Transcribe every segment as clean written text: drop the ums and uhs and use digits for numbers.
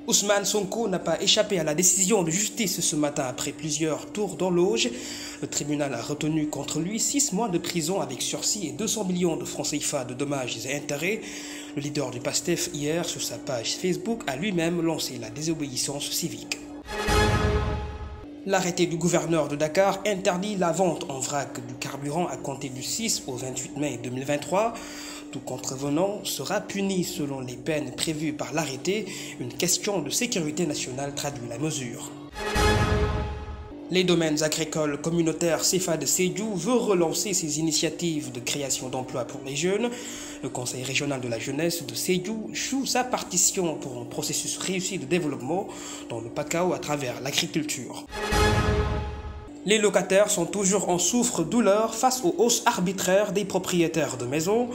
Ousmane Sonko n'a pas échappé à la décision de justice ce matin après plusieurs tours d'horloge. Le tribunal a retenu contre lui 6 mois de prison avec sursis et 200 millions de francs CFA de dommages et intérêts. Le leader du PASTEF hier sur sa page Facebook a lui-même lancé la désobéissance civique. L'arrêté du gouverneur de Dakar interdit la vente en vrac du carburant à compter du 6 au 28 mai 2023. Tout contrevenant sera puni selon les peines prévues par l'arrêté. Une question de sécurité nationale traduit la mesure. Les domaines agricoles communautaires CFA de Sédhiou veut relancer ses initiatives de création d'emplois pour les jeunes. Le Conseil régional de la jeunesse de Sédhiou joue sa partition pour un processus réussi de développement dans le Pakao à travers l'agriculture. Les locataires sont toujours en souffre-douleur face aux hausses arbitraires des propriétaires de maisons.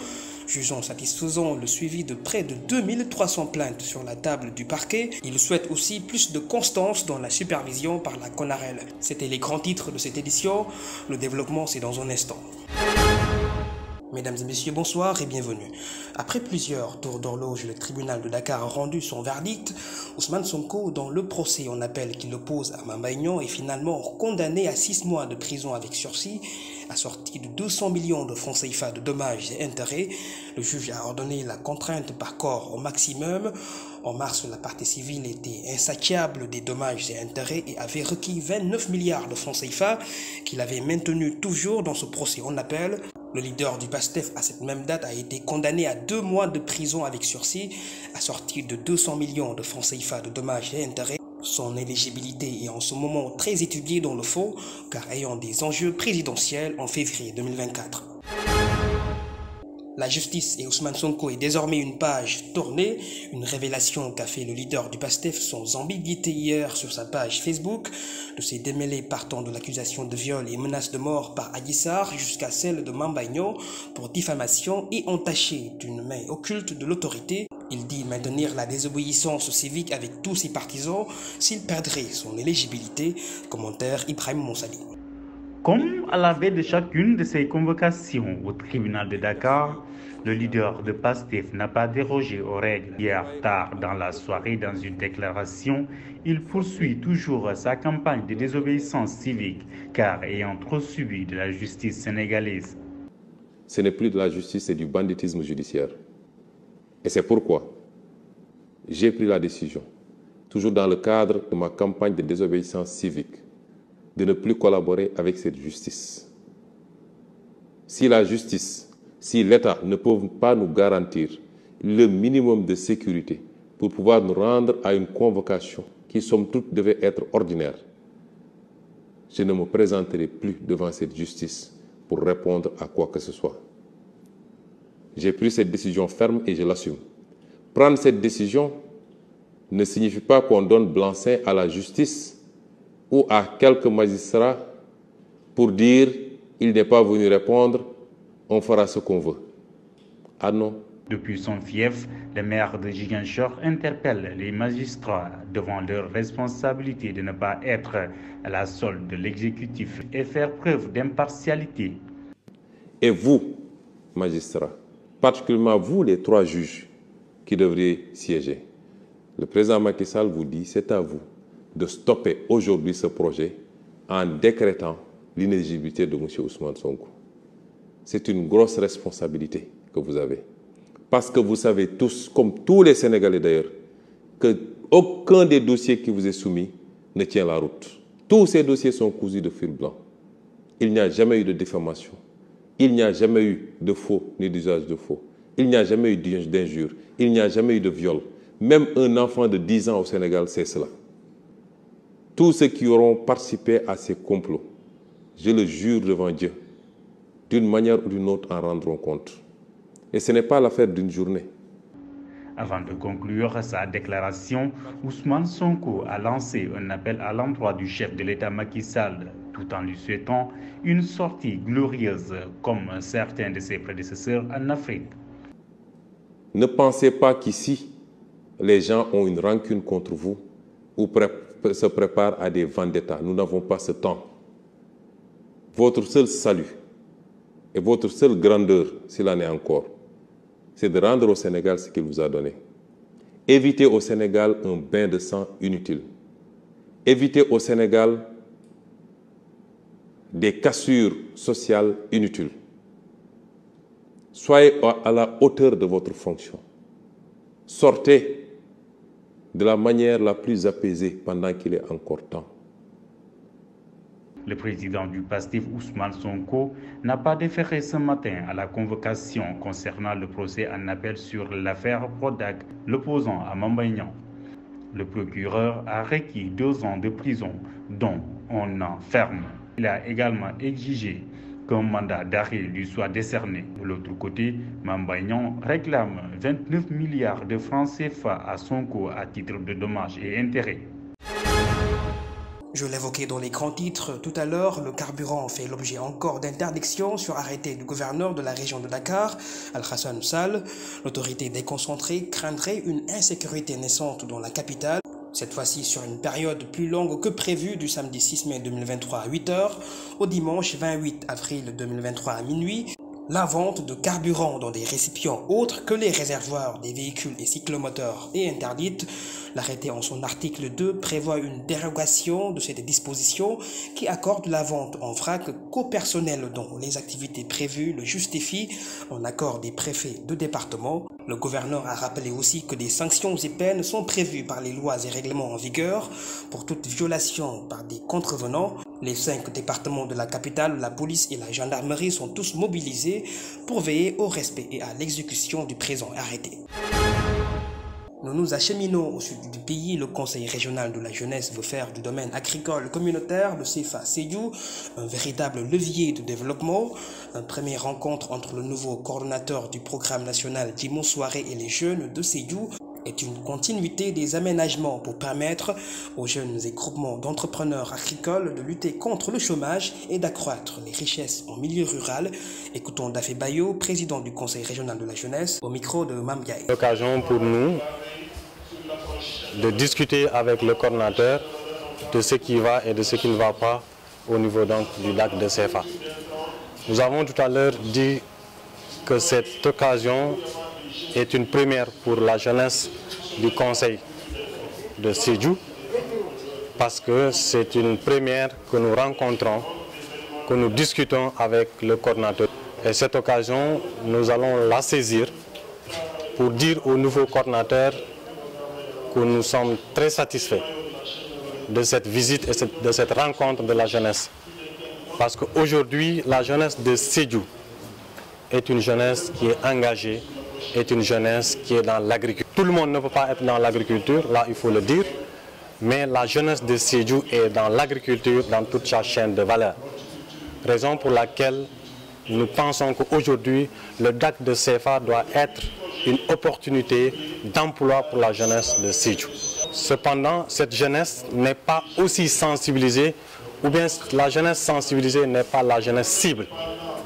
Jugeant satisfaisant le suivi de près de 2300 plaintes sur la table du parquet, il souhaite aussi plus de constance dans la supervision par la CONAREL. C'était les grands titres de cette édition. Le développement, c'est dans un instant. Mesdames et messieurs, bonsoir et bienvenue. Après plusieurs tours d'horloge, le tribunal de Dakar a rendu son verdict. Ousmane Sonko, dans le procès en appel qu'il oppose à Mamba Ignon, est finalement condamné à 6 mois de prison avec sursis, assorti de 200 millions de francs CFA de dommages et intérêts. Le juge a ordonné la contrainte par corps au maximum. En mars, la partie civile était insatiable des dommages et intérêts et avait requis 29 milliards de francs CFA qu'il avait maintenu toujours dans ce procès en appel. Le leader du PASTEF à cette même date a été condamné à 2 mois de prison avec sursis, assorti de 200 millions de francs CFA de dommages et intérêts. Son éligibilité est en ce moment très étudiée dans le fond, car ayant des enjeux présidentiels en février 2024. La justice et Ousmane Sonko est désormais une page tournée, une révélation qu'a fait le leader du PASTEF sans ambiguïté hier sur sa page Facebook, de ses démêlés partant de l'accusation de viol et menace de mort par Adji Sarr jusqu'à celle de Mamba Ignon pour diffamation et entachée d'une main occulte de l'autorité. Il dit maintenir la désobéissance civique avec tous ses partisans s'il perdrait son éligibilité. Commentaire Ibrahim Monsali. Comme à la veille de chacune de ses convocations au tribunal de Dakar, le leader de PASTEF n'a pas dérogé aux règles. Hier tard dans la soirée, dans une déclaration, il poursuit toujours sa campagne de désobéissance civique, car ayant trop subi de la justice sénégalaise. Ce n'est plus de la justice, c'est du banditisme judiciaire. Et c'est pourquoi j'ai pris la décision, toujours dans le cadre de ma campagne de désobéissance civique, de ne plus collaborer avec cette justice. Si la justice, si l'État ne peut pas nous garantir le minimum de sécurité pour pouvoir nous rendre à une convocation qui, somme toute, devait être ordinaire, je ne me présenterai plus devant cette justice pour répondre à quoi que ce soit. J'ai pris cette décision ferme et je l'assume. Prendre cette décision ne signifie pas qu'on donne blanc-seing à la justice ou à quelques magistrats pour dire « il n'est pas venu répondre, on fera ce qu'on veut ». Ah non. Depuis son fief, le maire de Ziguinchor interpelle les magistrats devant leur responsabilité de ne pas être à la solde de l'exécutif et faire preuve d'impartialité. Et vous, magistrats, particulièrement vous, les 3 juges qui devriez siéger, le président Macky Sall vous dit, c'est à vous de stopper aujourd'hui ce projet en décrétant l'inéligibilité de M. Ousmane Sonko. C'est une grosse responsabilité que vous avez. Parce que vous savez tous, comme tous les Sénégalais d'ailleurs, qu'aucun des dossiers qui vous est soumis ne tient la route. Tous ces dossiers sont cousus de fil blanc. Il n'y a jamais eu de diffamation. Il n'y a jamais eu de faux ni d'usage de faux. Il n'y a jamais eu d'injure. Il n'y a jamais eu de viol. Même un enfant de 10 ans au Sénégal sait cela. Tous ceux qui auront participé à ces complots, je le jure devant Dieu, d'une manière ou d'une autre en rendront compte. Et ce n'est pas l'affaire d'une journée. Avant de conclure sa déclaration, Ousmane Sonko a lancé un appel à l'endroit du chef de l'État Macky Sall, tout en lui souhaitant une sortie glorieuse comme certains de ses prédécesseurs en Afrique. Ne pensez pas qu'ici, les gens ont une rancune contre vous ou se préparent à des vendettas. Nous n'avons pas ce temps. Votre seul salut et votre seule grandeur, s'il en est encore, c'est de rendre au Sénégal ce qu'il vous a donné. éviter au Sénégal un bain de sang inutile, éviter au Sénégal des cassures sociales inutiles. Soyez à la hauteur de votre fonction. Sortez de la manière la plus apaisée pendant qu'il est encore temps. Le président du PASTEF, Ousmane Sonko, n'a pas déféré ce matin à la convocation concernant le procès en appel sur l'affaire Prodac, l'opposant à Mame Mbaye Niang. Le procureur a requis 2 ans de prison, dont un an ferme. Il a également exigé qu'un mandat d'arrêt lui soit décerné. De l'autre côté, Mame Mbaye Niang réclame 29 milliards de francs CFA à Sonko à titre de dommages et intérêts. Je l'évoquais dans les grands titres tout à l'heure, le carburant fait l'objet encore d'interdictions sur arrêté du gouverneur de la région de Dakar, Al-Hassan Sall. L'autorité déconcentrée craindrait une insécurité naissante dans la capitale, cette fois-ci sur une période plus longue que prévue du samedi 6 mai 2023 à 8h au dimanche 28 avril 2023 à minuit. La vente de carburant dans des récipients autres que les réservoirs des véhicules et cyclomoteurs est interdite. L'arrêté en son article 2 prévoit une dérogation de cette disposition qui accorde la vente en vrac qu'au personnel dont les activités prévues le justifient en accord des préfets de département. Le gouverneur a rappelé aussi que des sanctions et peines sont prévues par les lois et règlements en vigueur pour toute violation par des contrevenants. Les 5 départements de la capitale, la police et la gendarmerie sont tous mobilisés pour veiller au respect et à l'exécution du présent arrêté. Nous nous acheminons au sud du pays. Le Conseil régional de la jeunesse veut faire du domaine agricole communautaire de CFA Sédhiou un véritable levier de développement. Une première rencontre entre le nouveau coordonnateur du programme national Djimo Soirée et les jeunes de Sédhiou est une continuité des aménagements pour permettre aux jeunes et groupements d'entrepreneurs agricoles de lutter contre le chômage et d'accroître les richesses en milieu rural. Écoutons Dafé Bayo, président du Conseil régional de la jeunesse, au micro de Mame Gaye. L'occasion pour nous de discuter avec le coordonnateur de ce qui va et de ce qui ne va pas au niveau donc du lac de CFA. Nous avons tout à l'heure dit que cette occasion est une première pour la jeunesse du Conseil de Sédhiou parce que c'est une première que nous rencontrons, que nous discutons avec le coordonnateur. Et cette occasion, nous allons la saisir pour dire au nouveau coordonnateur que nous sommes très satisfaits de cette visite et de cette rencontre de la jeunesse. Parce qu'aujourd'hui, la jeunesse de Sédhiou est une jeunesse qui est engagée, est une jeunesse qui est dans l'agriculture. Tout le monde ne peut pas être dans l'agriculture, là il faut le dire, mais la jeunesse de Sédhiou est dans l'agriculture, dans toute sa chaîne de valeur. Raison pour laquelle nous pensons qu'aujourd'hui, le DAC de CFA doit être une opportunité d'emploi pour la jeunesse de Sédhiou. Cependant, cette jeunesse n'est pas aussi sensibilisée, ou bien la jeunesse sensibilisée n'est pas la jeunesse cible.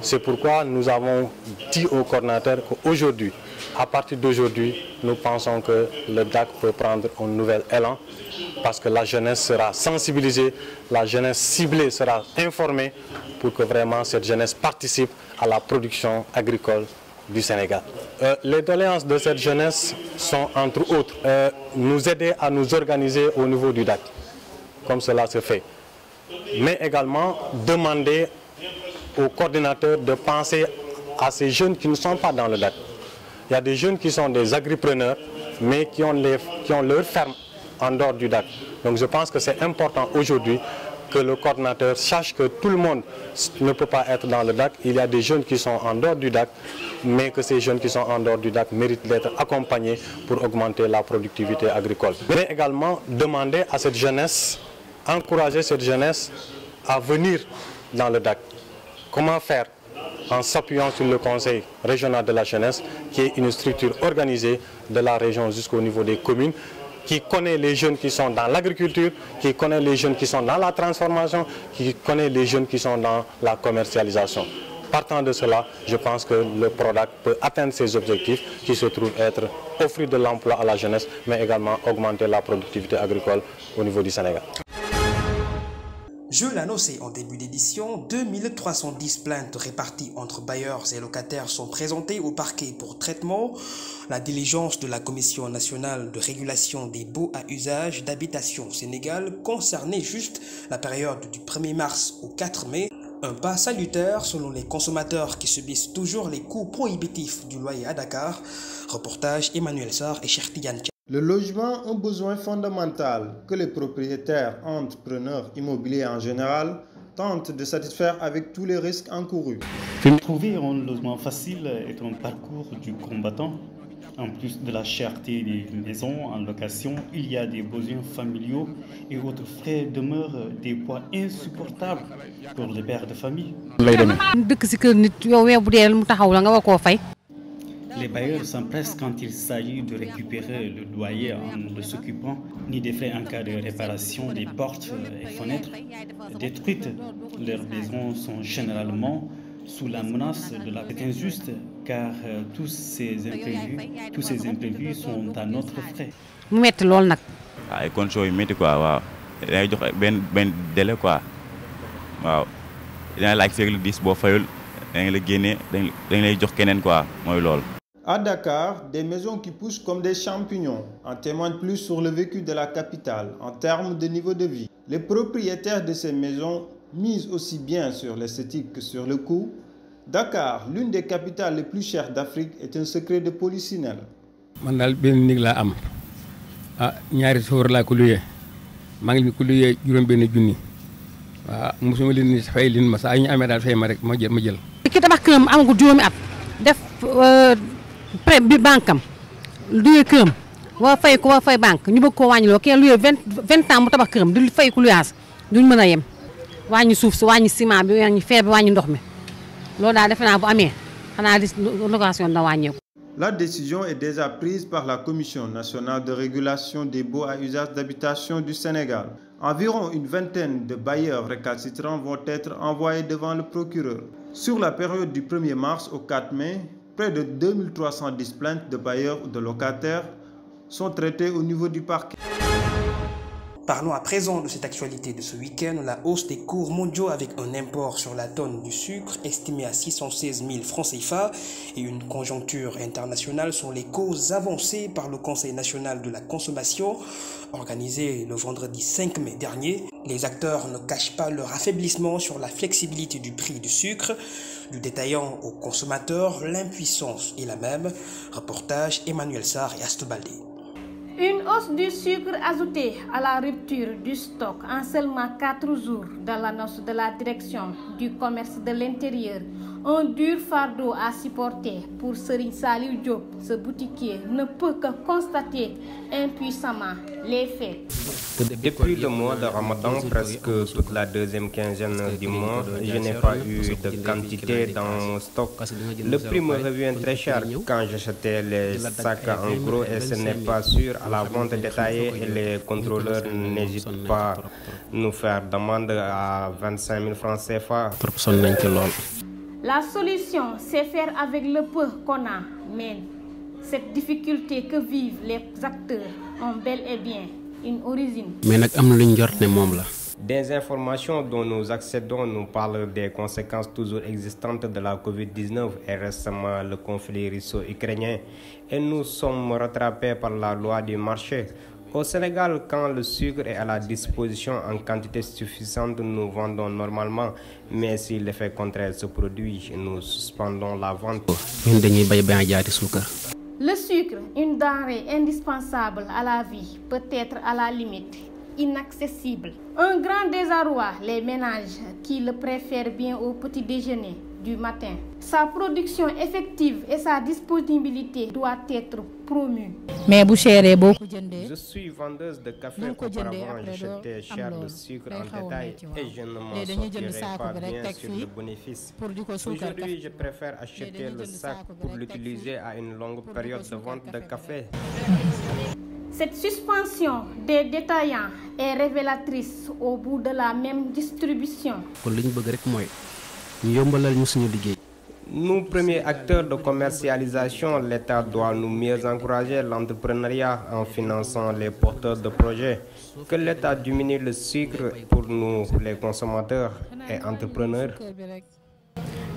C'est pourquoi nous avons dit au coordonnateur qu'aujourd'hui, à partir d'aujourd'hui, nous pensons que le DAC peut prendre un nouvel élan parce que la jeunesse sera sensibilisée, la jeunesse ciblée sera informée pour que vraiment cette jeunesse participe à la production agricole du Sénégal. Les doléances de cette jeunesse sont entre autres nous aider à nous organiser au niveau du DAC, comme cela se fait, mais également demander aux coordinateurs de penser à ces jeunes qui ne sont pas dans le DAC. Il y a des jeunes qui sont des agripreneurs, mais qui ont leur ferme en dehors du DAC. Donc je pense que c'est important aujourd'hui que le coordinateur sache que tout le monde ne peut pas être dans le DAC. Il y a des jeunes qui sont en dehors du DAC, mais que ces jeunes qui sont en dehors du DAC méritent d'être accompagnés pour augmenter la productivité agricole. Mais également demander à cette jeunesse, encourager cette jeunesse à venir dans le DAC. Comment faire? En s'appuyant sur le Conseil régional de la jeunesse, qui est une structure organisée de la région jusqu'au niveau des communes, qui connaît les jeunes qui sont dans l'agriculture, qui connaît les jeunes qui sont dans la transformation, qui connaît les jeunes qui sont dans la commercialisation. Partant de cela, je pense que le PRODAC peut atteindre ses objectifs qui se trouvent être offrir de l'emploi à la jeunesse, mais également augmenter la productivité agricole au niveau du Sénégal. Je l'annonçais en début d'édition, 2310 plaintes réparties entre bailleurs et locataires sont présentées au parquet pour traitement. La diligence de la Commission nationale de régulation des baux à usage d'habitation au Sénégal concernait juste la période du 1er mars au 4 mai. Un pas salutaire selon les consommateurs qui subissent toujours les coûts prohibitifs du loyer à Dakar. Reportage Emmanuel Sarr et Cheikh Tidiane. Le logement, un besoin fondamental que les propriétaires, entrepreneurs immobiliers en général tentent de satisfaire avec tous les risques encourus. Trouver un logement facile est un parcours du combattant. En plus de la cherté des maisons en location, il y a des besoins familiaux et autres frais demeurent des poids insupportables pour les pères de famille. Les bailleurs s'empressent quand il s'agit de récupérer le loyer en ne s'occupant ni des frais en cas de réparation des portes et fenêtres détruites. Leurs maisons sont généralement sous la menace de la dette injuste car tous ces imprévus sont à notre frais. Ay conditions yu métti quoi waaw day jox benn délai quoi waaw dina laaj fekk le 10 boo fayul dañ la génnee dañ lay jox keneen quoi mooy lool. À Dakar, des maisons qui poussent comme des champignons en témoignent plus sur le vécu de la capitale en termes de niveau de vie. Les propriétaires de ces maisons misent aussi bien sur l'esthétique que sur le coût. Dakar, l'une des capitales les plus chères d'Afrique, est un secret de polichinelle. Man dal ben nig la am ñaari soor la ko luyé ma ngi ko luyé juroom ben junni wa musuma leen ni fay leen ma sa ñu amé dal fay ma rek ma jël ki tabax kërëm am ko joomi at def prêt bi bankam luyé kërëm wa fay banque ñu bëgg ko wañi lo ké luyé 20 ans mu tabax kërëm di fay ku luyas duñ mëna yem wañi suuf ci wañi ciment bi wañi fer bi wañi ndox mi lo da def na bu amé xana di location da wañé. La décision est déjà prise par la Commission nationale de régulation des baux à usage d'habitation du Sénégal. Environ une vingtaine de bailleurs récalcitrants vont être envoyés devant le procureur. Sur la période du 1er mars au 4 mai, près de 2310 plaintes de bailleurs ou de locataires sont traitées au niveau du parquet. Parlons à présent de cette actualité de ce week-end, la hausse des cours mondiaux avec un import sur la tonne du sucre estimé à 616 000 francs CFA et une conjoncture internationale sont les causes avancées par le Conseil national de la consommation organisé le vendredi 5 mai dernier. Les acteurs ne cachent pas leur affaiblissement sur la flexibilité du prix du sucre. Du détaillant au consommateur, l'impuissance est la même. Reportage Emmanuel Sarr et Astobaldé. Une hausse du sucre ajoutée à la rupture du stock en seulement 4 jours dans l'annonce de la direction du commerce de l'intérieur. Un dur fardeau à supporter pour Serigne Saliou Diop. Ce boutiquier ne peut que constater impuissamment les faits. Depuis le mois de Ramadan, presque toute la deuxième quinzaine du mois, je n'ai pas eu de quantité dans mon stock. Le prix me revient très cher quand j'achetais les sacs en gros et ce n'est pas sûr à la vente détaillée et les contrôleurs n'hésitent pas à nous faire demande à 25 000 francs CFA. La solution, c'est faire avec le peu qu'on a, mais cette difficulté que vivent les acteurs ont bel et bien une origine. Des informations dont nous accédons nous parlent des conséquences toujours existantes de la Covid-19 et récemment le conflit russo-ukrainien et nous sommes rattrapés par la loi du marché. Au Sénégal, quand le sucre est à la disposition en quantité suffisante, nous vendons normalement. Mais si l'effet contraire se produit, nous suspendons la vente. Le sucre, une denrée indispensable à la vie, peut être à la limite inaccessible. Un grand désarroi, les ménages qui le préfèrent bien au petit déjeuner du matin. Sa production effective et sa disponibilité doivent être promues. Je suis vendeuse de café. Auparavant, j'achetais cher le sucre en détail et je ne m'en sortirais pas bien sur le bénéfice. Aujourd'hui, je préfère acheter le sac pour l'utiliser à une longue période de vente de café. Cette suspension des détaillants est révélatrice au bout de la même distribution. Nous, premiers acteurs de commercialisation, l'État doit nous mieux encourager l'entrepreneuriat en finançant les porteurs de projets. Que l'État diminue le sucre pour nous, les consommateurs et entrepreneurs.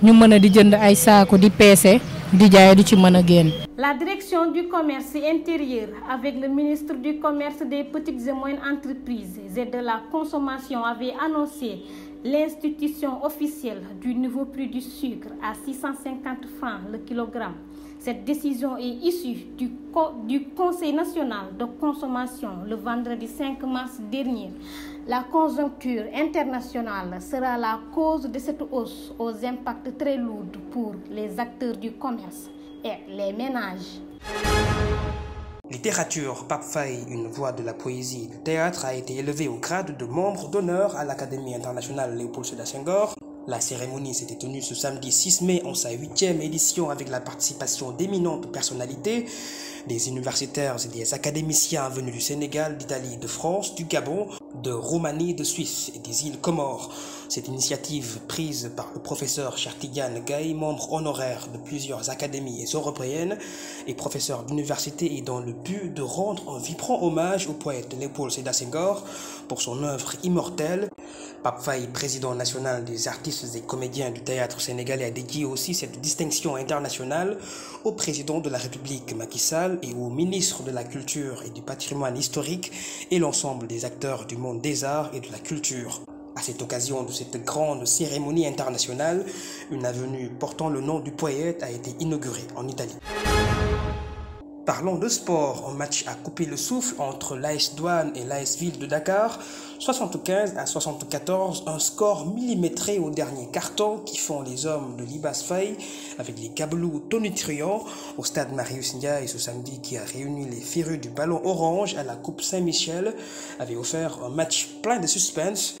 ñu mën a di jënd ay saako di peese di jaay di ci mën a génn. La direction du commerce intérieur, avec le ministre du Commerce, des petites et moyennes entreprises et de la consommation, avait annoncé l'institution officielle du nouveau prix du sucre à 650 francs le kilogramme. Cette décision est issue du Conseil national de consommation le vendredi 5 mars dernier. La conjoncture internationale sera la cause de cette hausse aux impacts très lourds pour les acteurs du commerce et les ménages. Littérature, Pape Faye, une voix de la poésie et du théâtre, a été élevé au grade de membre d'honneur à l'Académie internationale Léopold Sédar Senghor. La cérémonie s'était tenue ce samedi 6 mai en sa 8e édition avec la participation d'éminentes personnalités, des universitaires et des académiciens venus du Sénégal, d'Italie, de France, du Gabon, de Roumanie, de Suisse et des îles Comores. Cette initiative prise par le professeur Cheikh Tidiane Gaye, membre honoraire de plusieurs académies européennes et professeur d'université, est dans le but de rendre un vibrant hommage au poète Léopold Sédar Senghor pour son œuvre immortelle. Pape Faye, président national des artistes et comédiens du théâtre sénégalais, a dédié aussi cette distinction internationale au président de la République Macky Sall et au ministre de la Culture et du Patrimoine historique et l'ensemble des acteurs du monde des arts et de la culture. À cette occasion de cette grande cérémonie internationale, une avenue portant le nom du poète a été inaugurée en Italie. Parlons de sport. Un match a coupé le souffle entre l'AS Douanes et l'AS Ville de Dakar. 75 à 74, un score millimétré au dernier carton qui font les hommes de Libas Faye avec les Gabelous tonitruants au stade Marius Ndiaye ce samedi, qui a réuni les férus du ballon orange à la Coupe Saint-Michel, avait offert un match plein de suspense.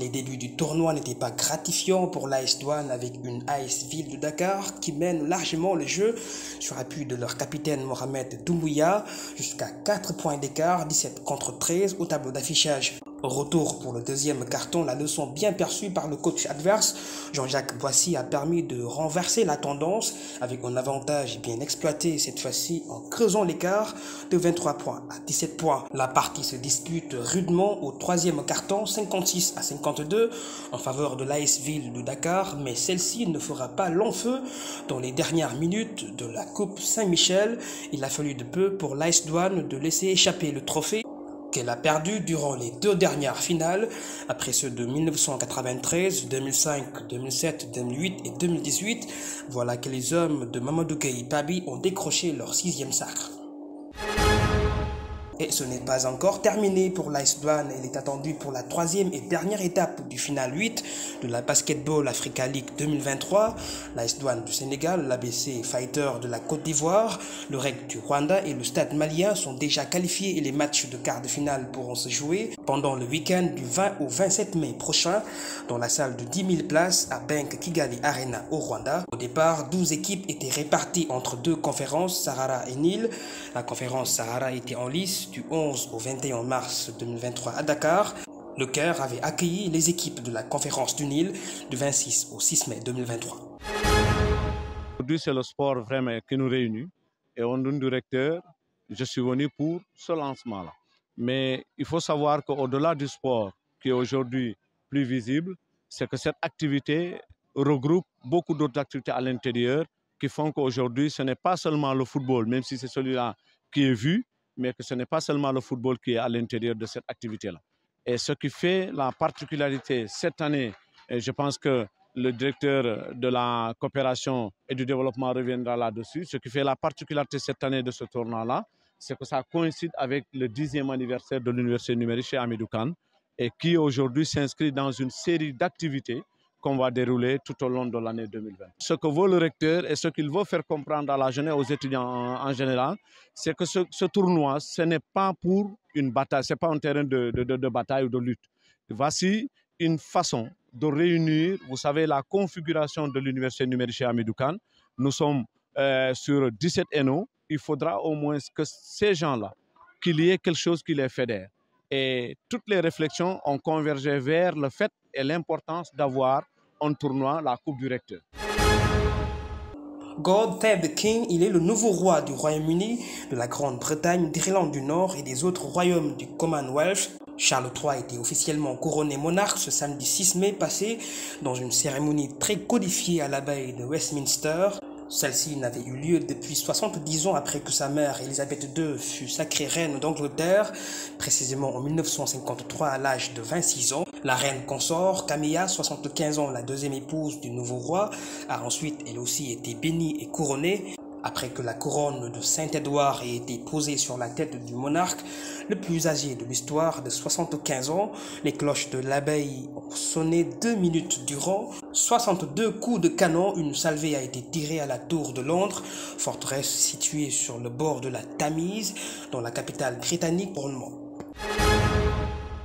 Les débuts du tournoi n'étaient pas gratifiants pour l'AS Douanes avec une AS Ville de Dakar qui mène largement le jeu sur appui de leur capitaine Mohamed Doumbouya jusqu'à 4 points d'écart, 17 contre 13 au tableau d'affichage. Au retour pour le deuxième carton, la leçon bien perçue par le coach adverse, Jean-Jacques Boissy, a permis de renverser la tendance avec un avantage bien exploité cette fois-ci en creusant l'écart de 23 points à 17 points. La partie se dispute rudement au troisième carton, 56 à 52 en faveur de l'AS Ville de Dakar, mais celle-ci ne fera pas long feu dans les dernières minutes de la Coupe Saint-Michel. Il a fallu de peu pour l'AS Douanes de laisser échapper le trophée qu'elle a perdu durant les deux dernières finales, après ceux de 1993, 2005, 2007, 2008 et 2018. Voilà que les hommes de Mamadou Gueye Pabi ont décroché leur 6e sacre. Et ce n'est pas encore terminé pour l'AS Douanes. Elle est attendue pour la 3e et dernière étape du final 8 de la Basketball Africa League 2023. L'AS Douanes du Sénégal, l'ABC Fighter de la Côte d'Ivoire, le REC du Rwanda et le Stade malien sont déjà qualifiés et les matchs de quart de finale pourront se jouer pendant le week-end du 20 au 27 mai prochain dans la salle de 10 000 places à Bank Kigali Arena au Rwanda. Au départ, 12 équipes étaient réparties entre deux conférences, Sahara et Nil. La conférence Sahara était en lice du 11 au 21 mars 2023 à Dakar. Le Caire avait accueilli les équipes de la conférence du Nil du 26 au 6 mai 2023. Aujourd'hui, c'est le sport vraiment qui nous réunit. Et au nom du recteur, je suis venu pour ce lancement-là. Mais il faut savoir qu'au-delà du sport, qui est aujourd'hui plus visible, c'est que cette activité regroupe beaucoup d'autres activités à l'intérieur qui font qu'aujourd'hui, ce n'est pas seulement le football, même si c'est celui-là qui est vu, mais que ce n'est pas seulement le football qui est à l'intérieur de cette activité-là. Et ce qui fait la particularité cette année, et je pense que le directeur de la coopération et du développement reviendra là-dessus, ce qui fait la particularité cette année de ce tournoi-là, c'est que ça coïncide avec le 10e anniversaire de l'université numérique chez Hamidou Kane et qui aujourd'hui s'inscrit dans une série d'activités qu'on va dérouler tout au long de l'année 2020. Ce que veut le recteur et ce qu'il veut faire comprendre à la jeunesse, aux étudiants en général, c'est que ce tournoi, ce n'est pas pour une bataille, ce n'est pas un terrain de bataille ou de lutte. Voici une façon de réunir, vous savez, la configuration de l'université numérique chez Hamidou Kane. Nous sommes sur 17 ENO. Il faudra au moins que ces gens-là, qu'il y ait quelque chose qui les fédère. Et toutes les réflexions ont convergé vers le fait et l'importance d'avoir un tournoi, la Coupe du Recteur. God Save the King, il est le nouveau roi du Royaume-Uni, de la Grande-Bretagne, d'Irlande du Nord et des autres royaumes du Commonwealth. Charles III a été officiellement couronné monarque ce samedi 6 mai passé dans une cérémonie très codifiée à l'abbaye de Westminster. Celle-ci n'avait eu lieu depuis 70 ans après que sa mère Elisabeth II fut sacrée reine d'Angleterre, précisément en 1953 à l'âge de 26 ans. La reine consort Camilla, 75 ans, la deuxième épouse du nouveau roi, a ensuite elle aussi été bénie et couronnée. Après que la couronne de Saint-Édouard ait été posée sur la tête du monarque, le plus âgé de l'histoire de 75 ans, les cloches de l'abbaye ont sonné 2 minutes durant. 62 coups de canon, une salvée a été tirée à la Tour de Londres, forteresse située sur le bord de la Tamise, dans la capitale britannique pour le moment.